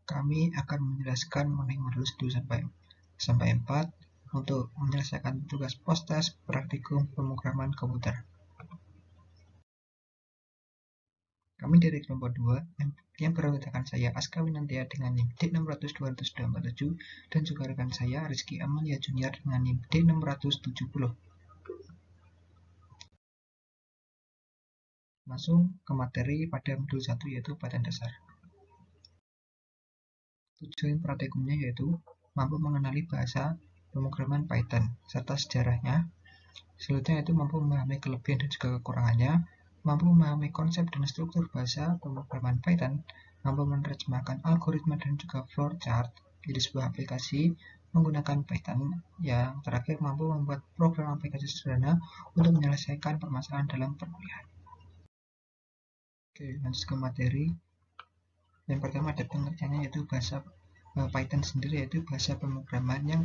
kami akan menjelaskan mengenai modul 1 sampai 4 untuk menyelesaikan tugas post-test praktikum pemrograman komputer. Kami dari kelompok 2 yang beranggotakan saya Aska Winantia dengan NIM D600-247 dan juga rekan saya Rizky Amalia Junior dengan NIM D670. Langsung ke materi pada modul 1 yaitu paten dasar. Tujuan praktikumnya yaitu mampu mengenali bahasa pemrograman Python serta sejarahnya. Selanjutnya itu mampu memahami kelebihan dan juga kekurangannya, mampu memahami konsep dan struktur bahasa pemrograman Python, mampu menerjemahkan algoritma dan juga flowchart di sebuah aplikasi menggunakan Python. Yang terakhir, mampu membuat program aplikasi sederhana untuk menyelesaikan permasalahan dalam perkuliahan. Oke, lanjut ke materi. Yang pertama ada pengertiannya yaitu bahasa Python sendiri yaitu bahasa pemrograman yang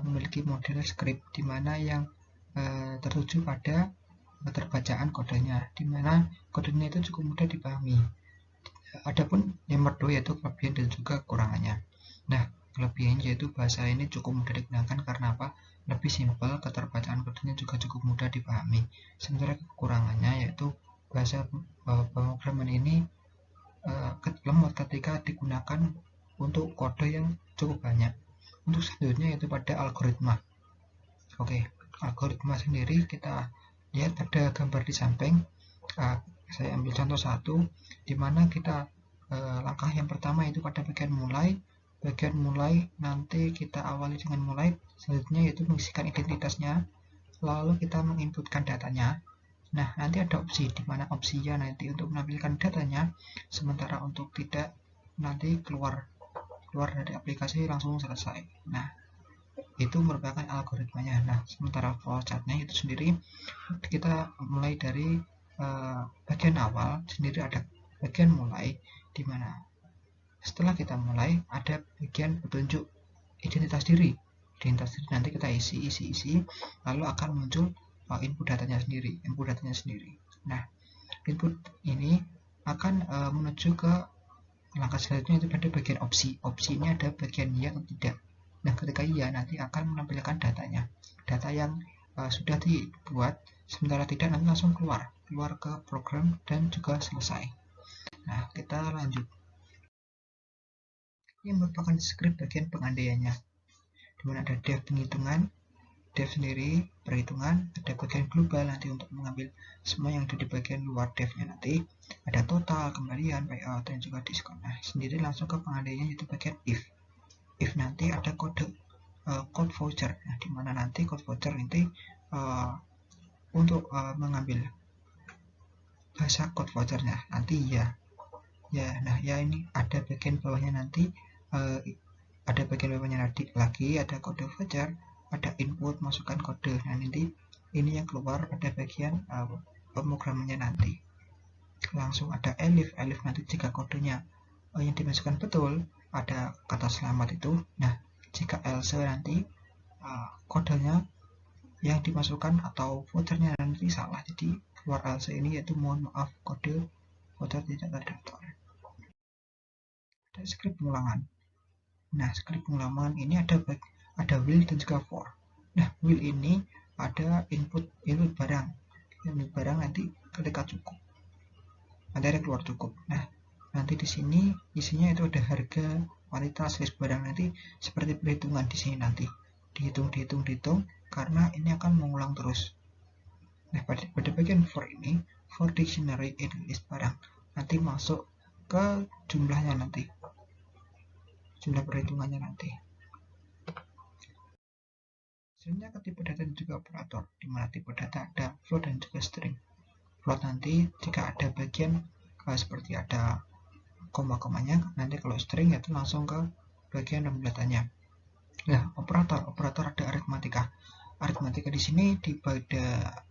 memiliki model script di mana yang tertuju pada keterbacaan kodenya, di mana kodenya itu cukup mudah dipahami. Adapun nomor 2 yaitu kelebihan dan juga kekurangannya. Nah, kelebihannya yaitu bahasa ini cukup mudah digunakan karena apa? Lebih simpel, keterbacaan kodenya juga cukup mudah dipahami. Sementara kekurangannya yaitu bahasa pemrograman ini lemot ketika digunakan untuk kode yang cukup banyak. Untuk selanjutnya yaitu pada algoritma. Oke, algoritma sendiri kita lihat pada gambar di samping. Saya ambil contoh satu, di mana kita langkah yang pertama itu pada bagian mulai nanti kita awali dengan mulai, selanjutnya yaitu mengisikan identitasnya, lalu kita menginputkan datanya. Nah, nanti ada opsi, di mana opsinya nanti untuk menampilkan datanya, sementara untuk tidak nanti keluar dari aplikasi langsung selesai. Nah, itu merupakan algoritmanya. Nah, sementara flowchartnya itu sendiri kita mulai dari bagian awal sendiri ada bagian mulai, di mana setelah kita mulai ada bagian petunjuk identitas diri. Nanti kita isi, lalu akan muncul input datanya sendiri. Nah, input ini akan menuju ke langkah selanjutnya itu pada bagian opsi. Opsi ini ada bagian iya atau tidak. Nah, ketika iya nanti akan menampilkan datanya. Data yang sudah dibuat, sementara tidak nanti langsung keluar ke program dan juga selesai. Nah, kita lanjut. Ini merupakan script bagian pengandaiannya. Di mana ada def penghitungan, def sendiri perhitungan, ada bagian global nanti untuk mengambil semua yang ada di bagian luar defnya nanti, ada total, kembalian, payout, dan juga diskon. Nah, sendiri langsung ke pengandaiannya yaitu bagian if nanti ada code voucher. Nah, di mana nanti code voucher nanti untuk mengambil bahasa code vouchernya nanti ya. Nah ya ini ada bagian bawahnya nanti ada bagian bawahnya lagi ada kode voucher, ada input masukkan kode. Nah, nanti ini yang keluar pada bagian pemrogramannya nanti. Langsung ada elif nanti jika kodenya yang dimasukkan betul ada kata selamat itu. Nah, jika else nanti kodenya yang dimasukkan atau vouchernya nanti salah, jadi keluar else ini yaitu mohon maaf kode voucher tidak terdaftar. Ada script pengulangan. Nah, script pengulangan ini ada will dan juga for. Nah, will ini ada input barang. Input barang nanti ketika cukup. Nanti ada keluar cukup. Nah, nanti di sini isinya itu ada harga, kualitas, list barang nanti seperti perhitungan di sini nanti. Dihitung karena ini akan mengulang terus. Nah, pada bagian for ini, for dictionary and list barang nanti masuk ke jumlahnya nanti. Jumlah perhitungannya nanti. Selanjutnya ke tipe data dan juga operator, di mana tipe data ada float dan juga string. Float nanti jika ada bagian seperti ada koma-komanya, nanti kalau string itu langsung ke bagian datanya. Nah, operator ada aritmatika. Aritmatika di sini pada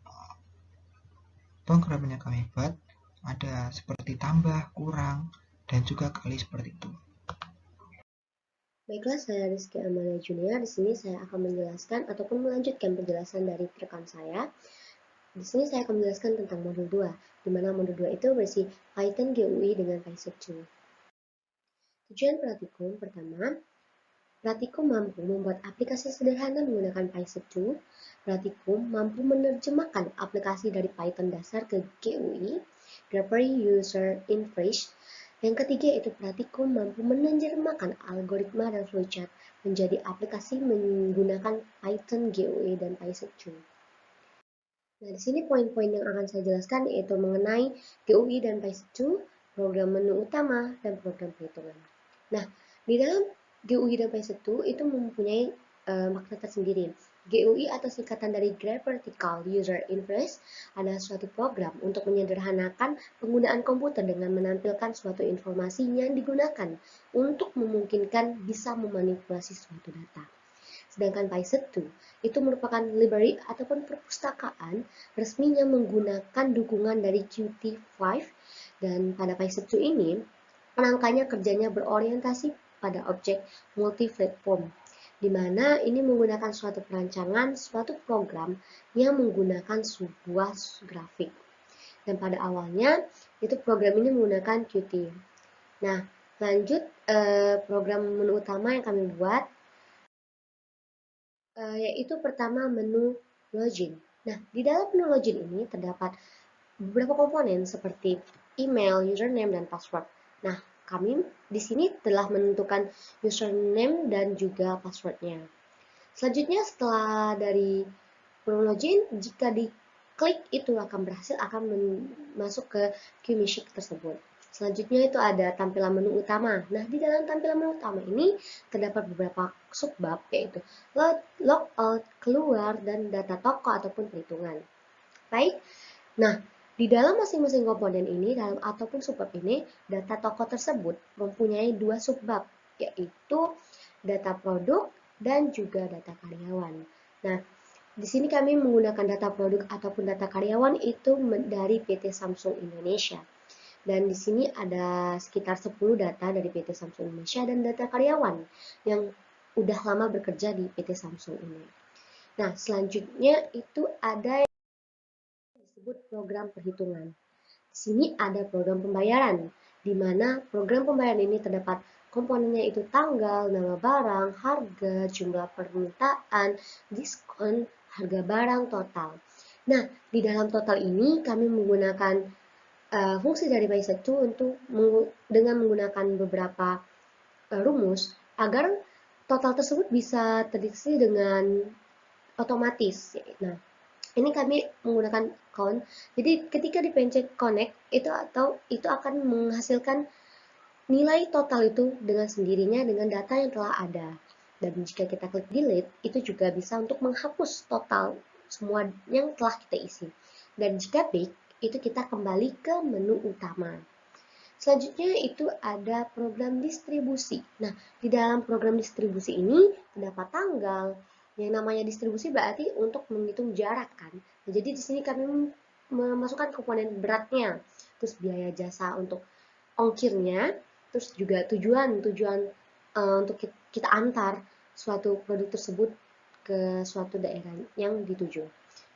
program yang kami buat ada seperti tambah, kurang, dan juga kali seperti itu. Baiklah, saya Rizky Amalia Junior. Di sini saya akan menjelaskan ataupun melanjutkan penjelasan dari rekan saya. Di sini saya akan menjelaskan tentang modul 2, di mana modul 2 itu berisi Python GUI dengan PySub 2. Tujuan praktikum pertama, praktikum mampu membuat aplikasi sederhana menggunakan Python 2. Praktikum mampu menerjemahkan aplikasi dari Python dasar ke GUI, Graphic User Interface. Yang ketiga itu praktikum mampu menerjemahkan algoritma dan flowchart menjadi aplikasi menggunakan Python, GUI, dan Python 2. Nah, di sini poin-poin yang akan saya jelaskan yaitu mengenai GUI dan Python 2, program menu utama, dan program perhitungan. Nah, di dalam GUI dan Python 2 itu mempunyai makna tersendiri. GUI atau singkatan dari Graphical User Interface adalah suatu program untuk menyederhanakan penggunaan komputer dengan menampilkan suatu informasi yang digunakan untuk memungkinkan bisa memanipulasi suatu data. Sedangkan Python 2 itu merupakan library ataupun perpustakaan resmi yang menggunakan dukungan dari Qt5, dan pada Python 2 ini kerangkanya kerjanya berorientasi pada objek multi-platform, di mana ini menggunakan suatu perancangan, suatu program yang menggunakan sebuah grafik. Dan pada awalnya itu program ini menggunakan Qt. Nah, lanjut program menu utama yang kami buat yaitu pertama menu login. Nah, di dalam menu login ini terdapat beberapa komponen seperti email, username, dan password. Nah, kami di sini telah menentukan username dan juga passwordnya. Selanjutnya setelah dari menu login, jika diklik itu akan berhasil akan masuk ke QMishiq tersebut. Selanjutnya itu ada tampilan menu utama. Nah, di dalam tampilan menu utama ini terdapat beberapa subbab yaitu logout, keluar, dan data toko ataupun perhitungan. Baik. Nah, di dalam masing-masing komponen ini ataupun subbab ini, data toko tersebut mempunyai dua subbab, yaitu data produk dan juga data karyawan. Nah, di sini kami menggunakan data produk ataupun data karyawan itu dari PT Samsung Indonesia. Dan di sini ada sekitar 10 data dari PT Samsung Indonesia dan data karyawan yang udah lama bekerja di PT Samsung ini. Nah, selanjutnya itu ada yang disebut program perhitungan. Di sini ada program pembayaran, di mana program pembayaran ini terdapat komponennya itu tanggal, nama barang, harga, jumlah permintaan, diskon, harga barang, total. Nah, di dalam total ini kami menggunakan fungsi dari Python untuk dengan menggunakan beberapa rumus agar total tersebut bisa terdeteksi dengan otomatis. Nah, ini kami menggunakan count. Jadi ketika dipencet connect itu akan menghasilkan nilai total itu dengan sendirinya dengan data yang telah ada. Dan jika kita klik delete, itu juga bisa untuk menghapus total semua yang telah kita isi. Dan jika back, itu kita kembali ke menu utama. Selanjutnya itu ada program distribusi. Nah, di dalam program distribusi ini terdapat tanggal. Yang namanya distribusi berarti untuk menghitung jarak kan. Nah, jadi di sini kami memasukkan komponen beratnya, terus biaya jasa untuk ongkirnya, terus juga tujuan untuk kita antar suatu produk tersebut ke suatu daerah yang dituju.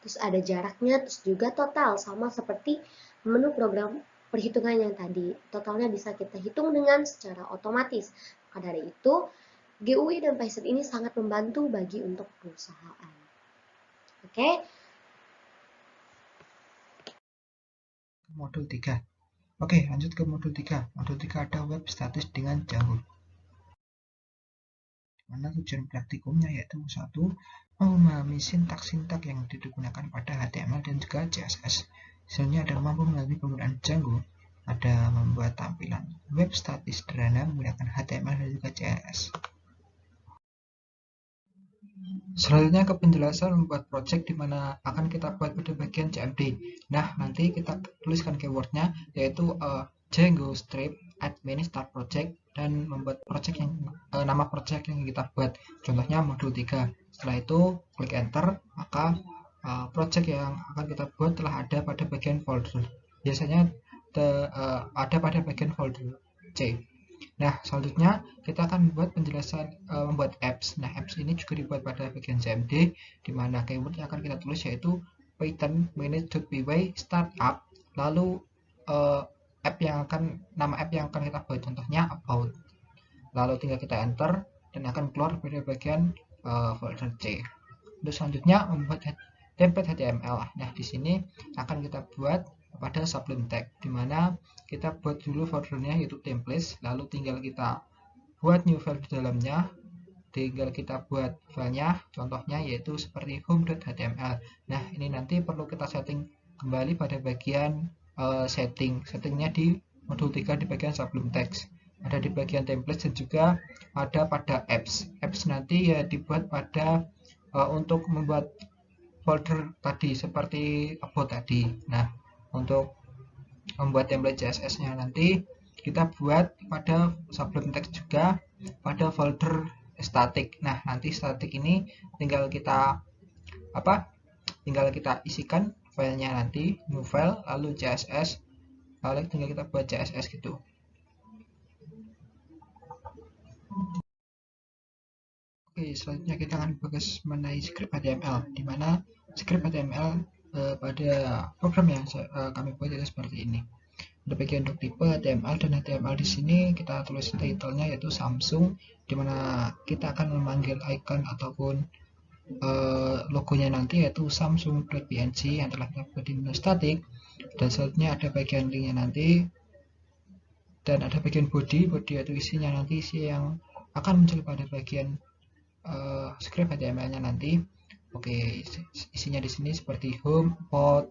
Terus ada jaraknya, terus juga total, sama seperti menu program perhitungan yang tadi. Totalnya bisa kita hitung dengan secara otomatis. Maka dari itu, GUI dan Python ini sangat membantu bagi untuk perusahaan. Oke. Modul 3. Oke, lanjut ke modul 3. Modul 3 ada web statis dengan Django. Mana tujuan praktikumnya yaitu satu, memahami sintak-sintak yang digunakan pada HTML dan juga CSS. Selanjutnya ada mampu mengerti penggunaan Django, ada membuat tampilan web statis sederhana menggunakan HTML dan juga CSS. Selanjutnya ke penjelasan membuat project di mana akan kita buat pada bagian CMD. Nah, nanti kita tuliskan keywordnya yaitu Django strip admin start project dan membuat project yang nama project yang kita buat. Contohnya modul 3. Setelah itu klik enter, maka project yang akan kita buat telah ada pada bagian folder. Biasanya ada pada bagian folder C. Nah, selanjutnya kita akan membuat penjelasan membuat apps. Nah, apps ini juga dibuat pada bagian CMD, di mana keyword yang akan kita tulis yaitu Python manage.py startup. Lalu nama app yang akan kita buat, contohnya about. lalu tinggal kita enter dan akan keluar pada bagian folder C. Untuk selanjutnya membuat template HTML. Nah, di sini akan kita buat pada sublim tag, di mana kita buat dulu foldernya yaitu templates, lalu tinggal kita buat new file di dalamnya, tinggal kita buat filenya, contohnya yaitu seperti home.html. Nah, ini nanti perlu kita setting kembali pada bagian settingnya di modul 3 di bagian sublim text. Ada di bagian template dan juga ada pada apps. Apps nanti ya dibuat pada untuk membuat folder tadi seperti about tadi. Nah, untuk membuat template CSS-nya nanti kita buat pada sublim text juga pada folder static. Nah, nanti static ini tinggal kita isikan filenya nanti new file lalu CSS, lalu tinggal kita buat CSS gitu. Oke, selanjutnya kita akan bahas mengenai script HTML, di mana script HTML pada program yang kami buat itu seperti ini. Ada bagian untuk tipe HTML, dan HTML di sini kita tulis title-nya yaitu Samsung, di mana kita akan memanggil icon ataupun logonya nanti yaitu samsung.png yang telah kita buat di menu static. Dan selanjutnya ada bagian linknya nanti, dan ada bagian body yaitu isinya nanti isi yang akan muncul pada bagian script HTML-nya nanti. Oke, isinya di sini seperti home, about,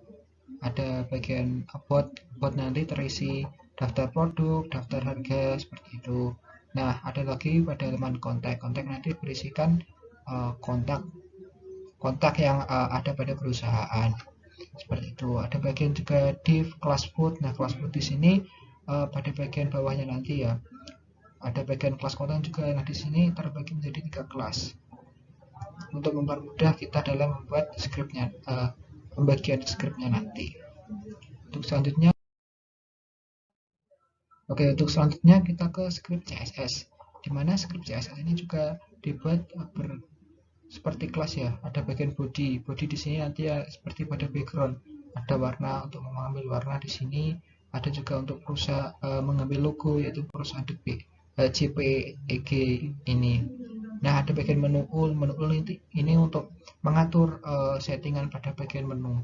ada bagian about nanti terisi daftar produk, daftar harga, seperti itu. Nah, ada lagi pada halaman kontak nanti berisikan kontak yang ada pada perusahaan, seperti itu. Ada bagian juga div class food. Nah, class food di sini pada bagian bawahnya nanti ya ada bagian kelas konten juga. Nah, di sini terbagi menjadi 3 kelas untuk mempermudah kita dalam membuat scriptnya, pembagian scriptnya nanti. Untuk selanjutnya kita ke script CSS, di mana script CSS ini juga dibuat seperti kelas ya. Ada bagian body di sini nanti ya seperti pada background, ada warna untuk mengambil warna di sini, ada juga untuk perusahaan mengambil logo yaitu perusahaan JPEG ini. Nah, ada bagian menu ul ini untuk mengatur settingan pada bagian menu.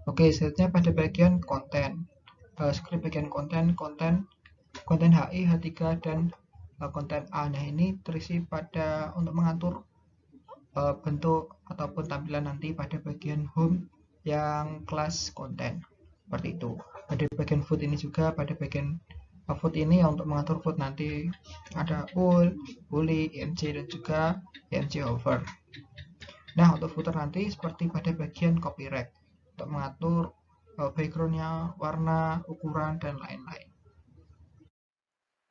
Oke, selanjutnya pada bagian konten. Script bagian konten HI, H3 dan konten A. Nah, ini terisi pada untuk mengatur bentuk ataupun tampilan nanti pada bagian home yang kelas konten, seperti itu. Pada bagian food ini juga, pada bagian food ini untuk mengatur food nanti ada ul, uli, img dan juga img over. Nah, untuk footer nanti seperti pada bagian copyright untuk mengatur backgroundnya, warna, ukuran, dan lain-lain.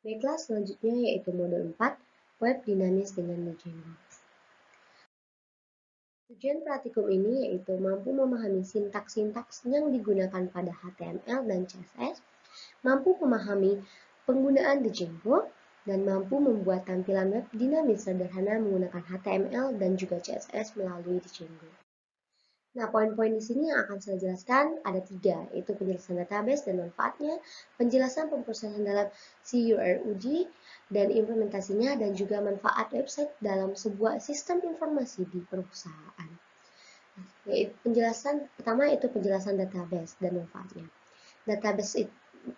Baiklah, selanjutnya yaitu modul 4, web dinamis dengan Django. Tujuan praktikum ini yaitu mampu memahami sintaks-sintaks yang digunakan pada HTML dan CSS, mampu memahami penggunaan Django, dan mampu membuat tampilan web dinamis sederhana menggunakan HTML dan juga CSS melalui Django. Nah, poin-poin di sini yang akan saya jelaskan ada 3, yaitu penjelasan database dan manfaatnya, penjelasan pemrosesan dalam CURUD, dan implementasinya, dan juga manfaat website dalam sebuah sistem informasi di perusahaan. Yaitu penjelasan pertama itu penjelasan database dan manfaatnya. Database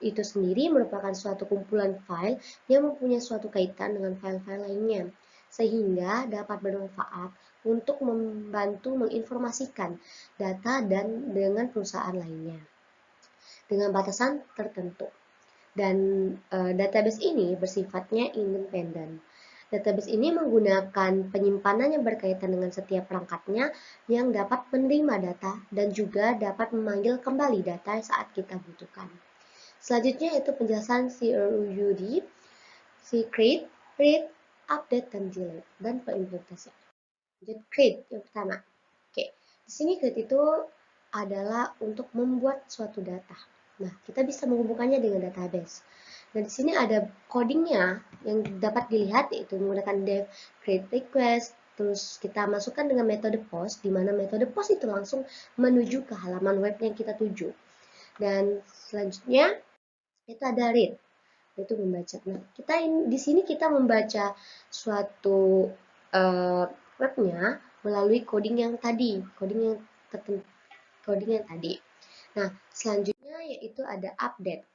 itu sendiri merupakan suatu kumpulan file yang mempunyai suatu kaitan dengan file-file lainnya, sehingga dapat bermanfaat untuk membantu menginformasikan data dan dengan perusahaan lainnya dengan batasan tertentu. Dan database ini bersifatnya independen. Database ini menggunakan penyimpanan yang berkaitan dengan setiap perangkatnya yang dapat menerima data dan juga dapat memanggil kembali data saat kita butuhkan. Selanjutnya itu penjelasan CRUD, create, read, update, dan delete, dan pengimplementasian. Lanjut create yang pertama. Oke, di sini create itu adalah untuk membuat suatu data. Nah, kita bisa menghubungkannya dengan database. Dan di sini ada codingnya yang dapat dilihat, yaitu menggunakan dev create request. Terus kita masukkan dengan metode post, di mana metode post itu langsung menuju ke halaman web yang kita tuju. Dan selanjutnya itu ada read, yaitu membaca. Nah, di sini kita membaca suatu webnya melalui coding yang tadi, coding yang tadi. Nah, selanjutnya yaitu ada update.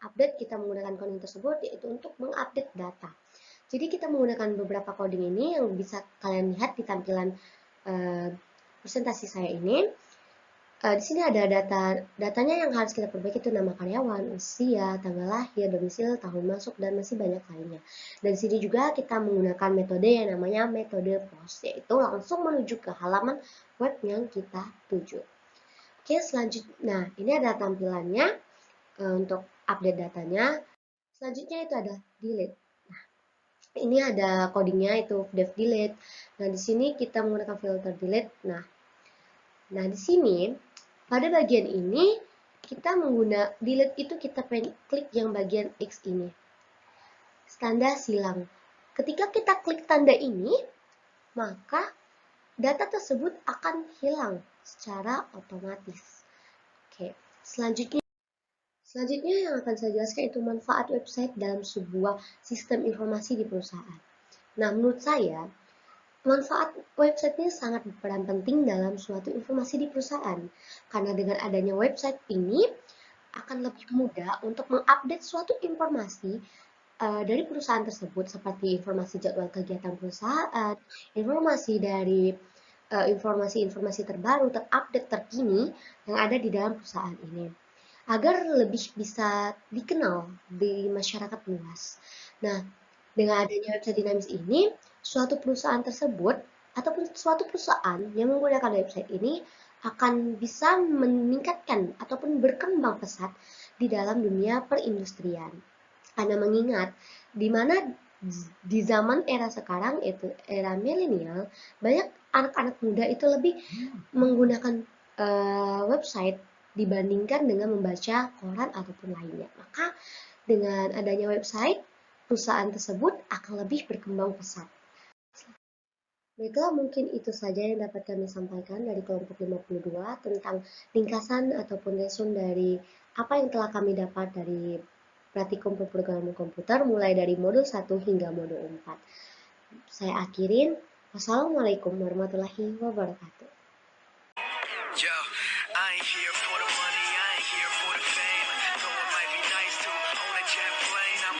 Update kita menggunakan coding tersebut yaitu untuk mengupdate data. Jadi kita menggunakan beberapa coding ini yang bisa kalian lihat di tampilan presentasi saya ini. Di sini ada datanya yang harus kita perbaiki itu nama karyawan, usia, tanggal lahir, domisili, tahun masuk, dan masih banyak lainnya. Dan di sini juga kita menggunakan metode yang namanya metode post, yaitu langsung menuju ke halaman web yang kita tuju. Oke, selanjutnya, nah ini ada tampilannya untuk update datanya. Selanjutnya itu ada delete. Nah, ini ada codingnya itu def delete. Nah, di sini kita menggunakan filter delete. Nah di sini pada bagian ini kita delete itu kita klik yang bagian X ini. Tanda silang. Ketika kita klik tanda ini, maka data tersebut akan hilang secara otomatis. Oke, selanjutnya yang akan saya jelaskan itu manfaat website dalam sebuah sistem informasi di perusahaan. Nah, menurut saya, manfaat website ini sangat berperan penting dalam suatu informasi di perusahaan. Karena dengan adanya website ini, akan lebih mudah untuk mengupdate suatu informasi dari perusahaan tersebut, seperti informasi jadwal kegiatan perusahaan, informasi dari informasi-informasi terbaru, terupdate, terkini yang ada di dalam perusahaan ini, agar lebih bisa dikenal di masyarakat luas. Nah, dengan adanya website dinamis ini, suatu perusahaan tersebut ataupun suatu perusahaan yang menggunakan website ini akan bisa meningkatkan ataupun berkembang pesat di dalam dunia perindustrian. Karena mengingat di mana di zaman era sekarang itu era milenial, banyak anak-anak muda itu lebih menggunakan website dibandingkan dengan membaca koran ataupun lainnya. Maka dengan adanya website, perusahaan tersebut akan lebih berkembang pesat. Baiklah, mungkin itu saja yang dapat kami sampaikan dari kelompok 52 tentang ringkasan ataupun lesson dari apa yang telah kami dapat dari praktikum pemrograman komputer mulai dari modul 1 hingga modul 4. Saya akhirin. Wassalamualaikum warahmatullahi wabarakatuh.